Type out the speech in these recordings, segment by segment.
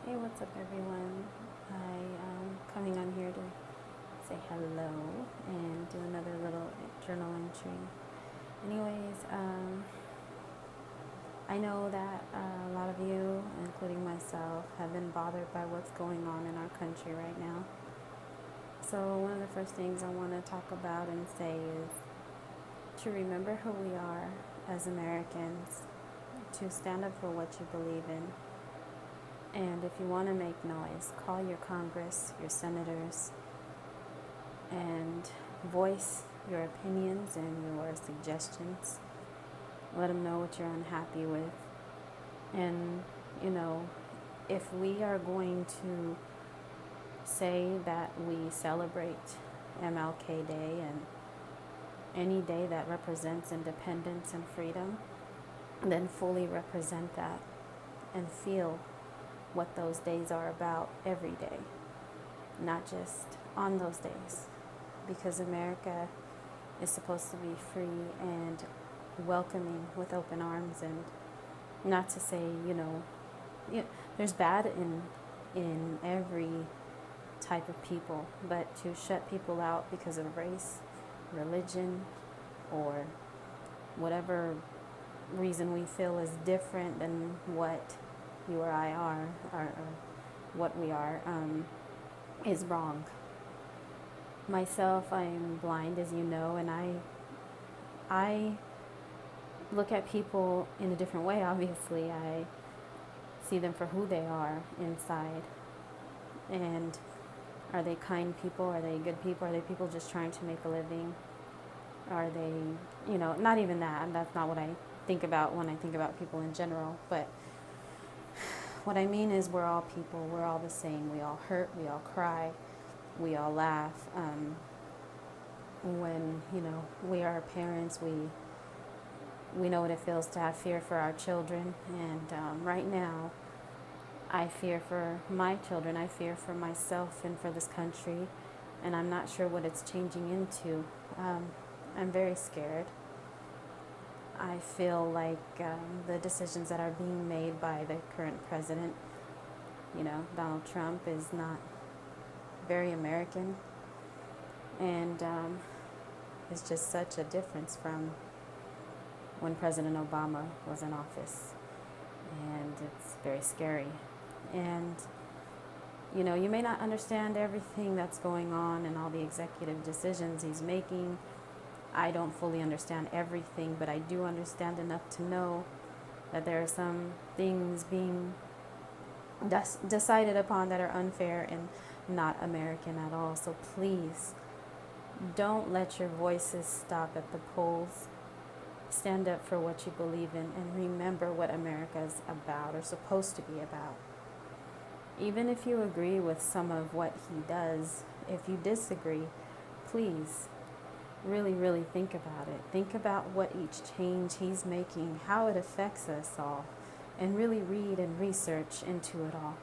Hey, what's up, everyone? I am coming on here to say hello and do another little journal entry. Anyways, I know that a lot of you, including myself, have been bothered by what's going on in our country right now. So, one of the first things I want to talk about and say is to remember who we are as Americans, to stand up for what you believe in. And if you want to make noise, call your Congress, your senators, and voice your opinions and your suggestions. Let them know what you're unhappy with. And, you know, if we are going to say that we celebrate MLK Day and any day that represents independence and freedom, then fully represent that and feel what those days are about every day, not just on those days, because America is supposed to be free and welcoming with open arms. And not to say, there's bad in every type of people, but to shut people out because of race, religion, or whatever reason we feel is different than what you or I are, or what we are, is wrong. Myself, I'm blind, as you know, and I look at people in a different way. Obviously, I see them for who they are inside. And are they kind people? Are they good people? Are they people just trying to make a living? Are they, not even that. That's not what I think about when I think about people in general. But what I mean is, we're all people. We're all the same. We all hurt. We all cry. We all laugh. When, we are parents, we know what it feels to have fear for our children. And right now, I fear for my children. I fear for myself and for this country. And I'm not sure what it's changing into. I'm very scared. I feel like the decisions that are being made by the current president, Donald Trump, is not very American. And it's just such a difference from when President Obama was in office. And it's very scary. And, you may not understand everything that's going on and all the executive decisions he's making. I don't fully understand everything, but I do understand enough to know that there are some things being decided upon that are unfair and not American at all. So please, don't let your voices stop at the polls. Stand up for what you believe in and remember what America is about, or supposed to be about. Even if you agree with some of what he does, if you disagree, please really, really think about it. Think about what each change he's making, how it affects us all, and really read and research into it all.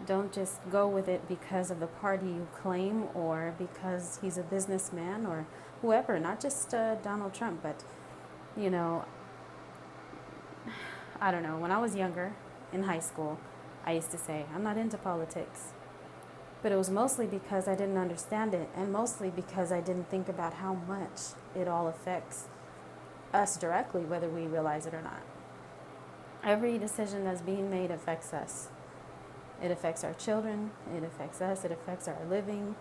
Don't just go with it because of the party you claim, or because he's a businessman, or whoever, not just Donald Trump, but, I don't know. When I was younger, in high school, I used to say, I'm not into politics. But it was mostly because I didn't understand it, and mostly because I didn't think about how much it all affects us directly, whether we realize it or not. Every decision that's being made affects us. It affects our children, it affects us, it affects our living.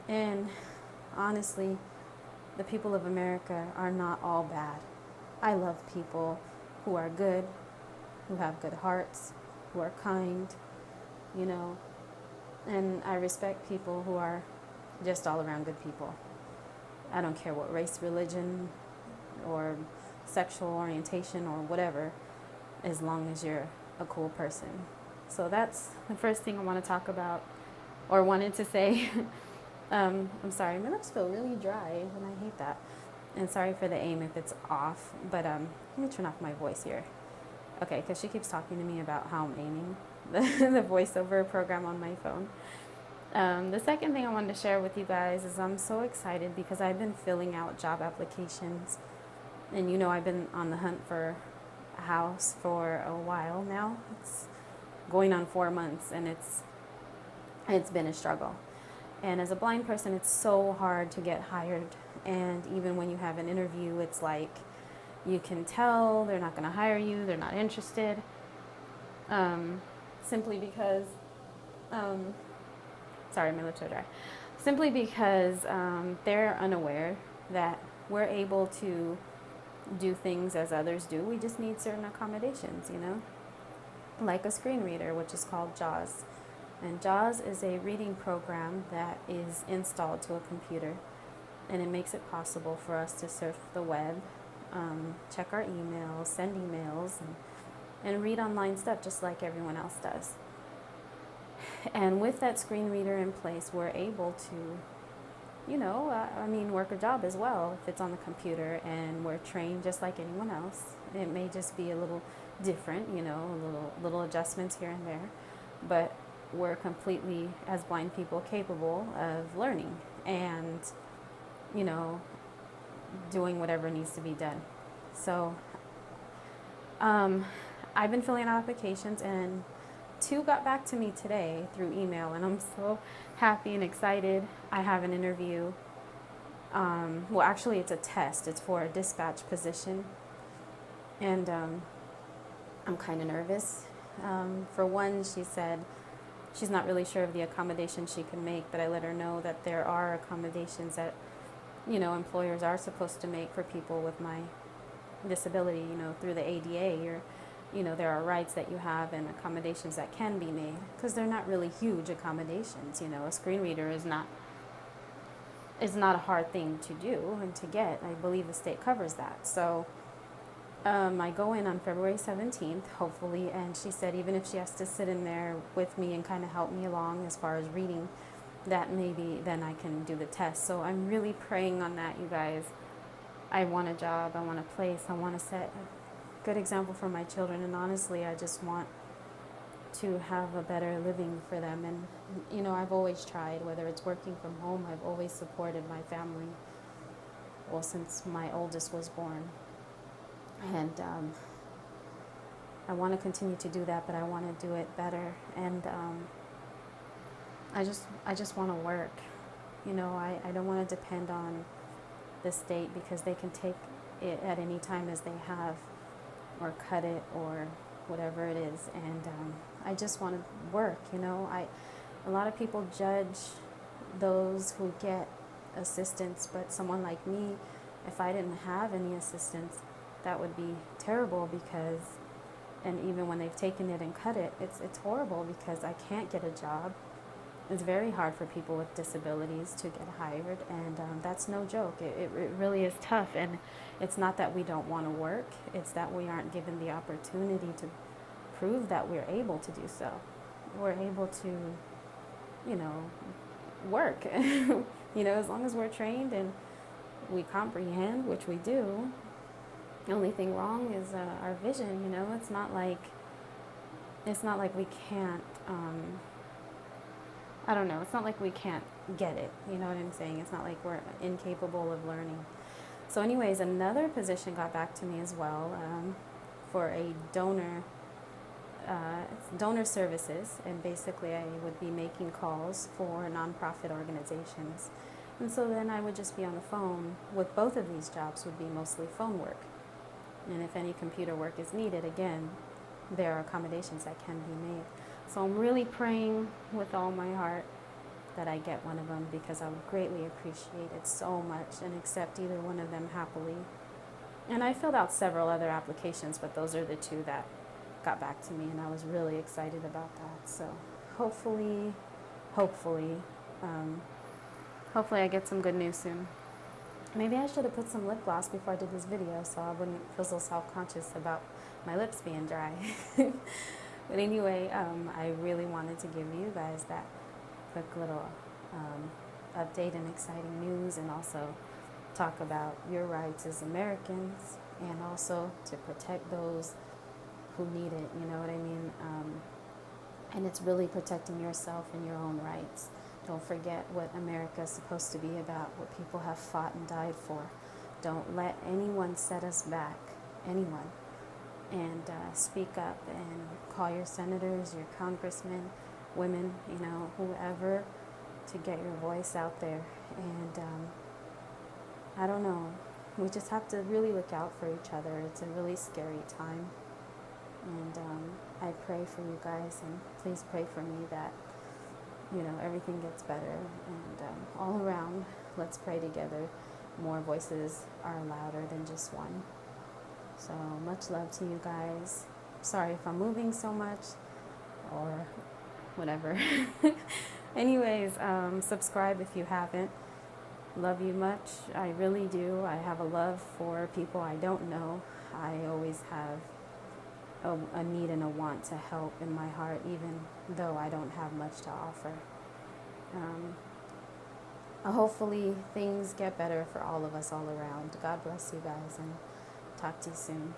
And honestly, the people of America are not all bad. I love people who are good, who have good hearts, who are kind, and I respect people who are just all around good people. I don't care what race, religion, or sexual orientation, or whatever, as long as you're a cool person. So that's the first thing I want to talk about, or wanted to say. I'm sorry, my lips feel really dry, and I hate that. And sorry for the aim if it's off, but let me turn off my voice here. Okay, because she keeps talking to me about how I'm aiming the voiceover program on my phone. The second thing I wanted to share with you guys is I'm so excited because I've been filling out job applications. And I've been on the hunt for a house for a while now. It's going on 4 months, and it's been a struggle. And as a blind person, it's so hard to get hired. And even when you have an interview, it's like you can tell they're not going to hire you, they're not interested, simply because, sorry, my lips are dry, simply because they're unaware that we're able to do things as others do. We just need certain accommodations, like a screen reader, which is called JAWS. And JAWS is a reading program that is installed to a computer, and it makes it possible for us to surf the web, check our emails, send emails, and read online stuff just like everyone else does. And with that screen reader in place, we're able to, work a job as well if it's on the computer, and we're trained just like anyone else. It may just be a little different, little adjustments here and there, but we're completely, as blind people, capable of learning and, doing whatever needs to be done. So I've been filling out applications, and 2 got back to me today through email, and I'm so happy and excited. I have an interview. Well, actually, it's a test. It's for a dispatch position, and I'm kind of nervous. For one, she said she's not really sure of the accommodations she can make, but I let her know that there are accommodations that, employers are supposed to make for people with my disability, through the ADA, or, there are rights that you have and accommodations that can be made, because they're not really huge accommodations. A screen reader is not a hard thing to do and to get. I believe the state covers that. So I go in on February 17th, hopefully, and she said even if she has to sit in there with me and kind of help me along as far as reading, that maybe then I can do the test. So I'm really praying on that, you guys. I want a job, I want a place, I want to set a good example for my children, and honestly, I just want to have a better living for them. And, I've always tried, whether it's working from home, I've always supported my family, well, since my oldest was born. And I want to continue to do that, but I want to do it better. And I just want to work. I don't want to depend on the state, because they can take it at any time as they have, or cut it, or whatever it is. And I just want to work. A lot of people judge those who get assistance, but someone like me, if I didn't have any assistance, that would be terrible, because, and even when they've taken it and cut it, it's horrible, because I can't get a job. It's very hard for people with disabilities to get hired, and that's no joke. It really is tough, and it's not that we don't want to work, it's that we aren't given the opportunity to prove that we're able to do so. We're able to, work, as long as we're trained and we comprehend, which we do. The only thing wrong is our vision. It's not like we can't, I don't know, it's not like we can't get it, you know what I'm saying? It's not like we're incapable of learning. So anyways, another position got back to me as well, for a donor services, and basically I would be making calls for nonprofit organizations. And so then I would just be on the phone. With both of these jobs would be mostly phone work. And if any computer work is needed, again, there are accommodations that can be made. So I'm really praying with all my heart that I get one of them, because I would greatly appreciate it so much and accept either one of them happily. And I filled out several other applications, but those are the 2 that got back to me, and I was really excited about that. So hopefully I get some good news soon. Maybe I should have put some lip gloss before I did this video, so I wouldn't feel so self-conscious about my lips being dry. But anyway, I really wanted to give you guys that quick little update and exciting news, and also talk about your rights as Americans, and also to protect those who need it, you know what I mean? And it's really protecting yourself and your own rights. Don't forget what America is supposed to be about, what people have fought and died for. Don't let anyone set us back, anyone. and speak up and call your senators, your congressmen, women, whoever, to get your voice out there. And I don't know, we just have to really look out for each other. It's a really scary time. And I pray for you guys, and please pray for me that, everything gets better. And all around, let's pray together. More voices are louder than just one. So much love to you guys. Sorry if I'm moving so much or whatever. Anyways, subscribe if you haven't. Love you much. I really do. I have a love for people I don't know. I always have a need and a want to help in my heart, even though I don't have much to offer. Hopefully things get better for all of us all around. God bless you guys, and talk to you soon.